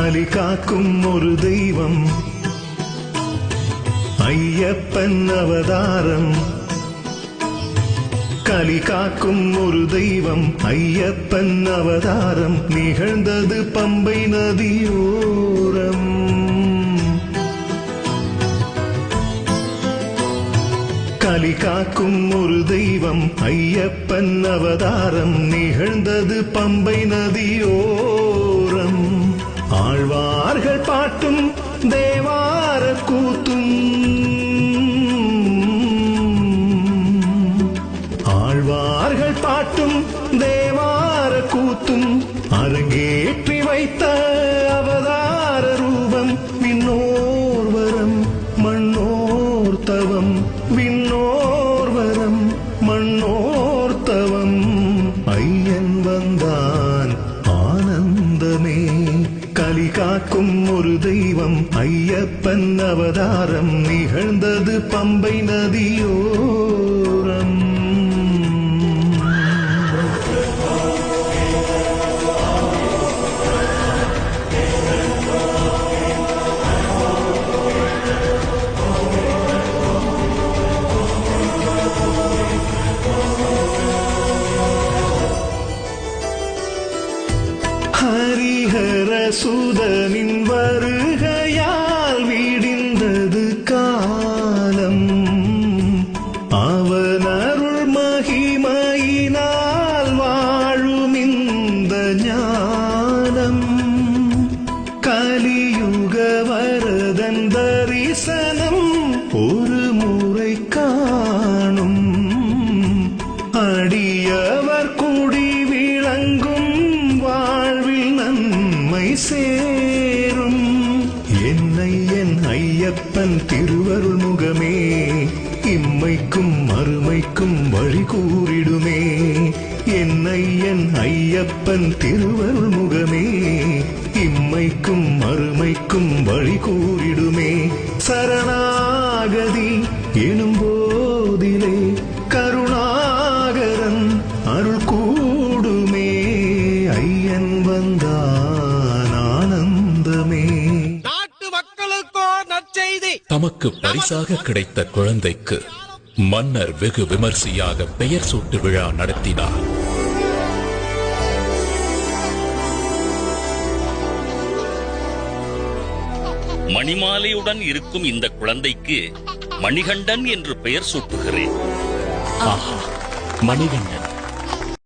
கலி காக்கும் ஒரு தெய்வம் ஐயப்பன் அவதாரம். கலி காக்கும் ஒரு தெய்வம் ஐயப்பன் அவதாரம் நிகழ்ந்தது பம்பை நதியோரம். கலி காக்கும் ஒரு தெய்வம் ஐயப்பன் அவதாரம் நிகழ்ந்தது பம்பை நதியோரம். ஆழ்வார்கள் பாட்டும் தேவார கூத்தும் ஆழ்வார்கள் பாட்டும் தேவார கூத்தும் அரங்கேற்றி வைத்த அவதார ரூபம். விண்ணோர் வரம் மண்ணோர் தவம், விண்ணோர் வரம் மண்ணோர் தவம். ஐயன் வந்தான் ஆனந்தமே. கலி காக்கும் ஒரு தெய்வம் ஐயப்பன் அவதாரம் நிகழ்ந்தது பம்பை நதியோரம். ஹரிஹர சுதனின் வருகையால் விடிந்தது காலம். அவன் அருள் மகிமையினால் வாழும் இந்த ஞானம். கலியுக வரதன் தரிசனம் ஒரு முறை காணும். அடியவர் குடி விளங்கும் வாழ்வில் நன்மை சேரும். என்னை என் ஐயப்பன் திருவருள் முகமே இம்மைக்கும் மறுமைக்கும் வழி கூறிடுமே. என்னை என் ஐயப்பன் திருவருள் முகமே இம்மைக்கும் மறுமைக்கும் வழி கூறிடுமே. சரணாகதி எனும் போதிலே கருணாகரன் அருள் கூடுமே. ஐயன் வந்தான் ஆனந்தமே. நாட்டு மக்களுக்கோ நற்செய்தி. தமக்கு பரிசாக கிடைத்த குழந்தைக்கு மன்னர் வெகு விமர்சையாக பெயர் சூட்டு விழா நடத்தினார். மணிமாலையுடன் இருக்கும் இந்த குழந்தைக்கு மணிகண்டன் என்று பெயர் சூட்டுகிறேன். ஆஹா, மணிகண்டன்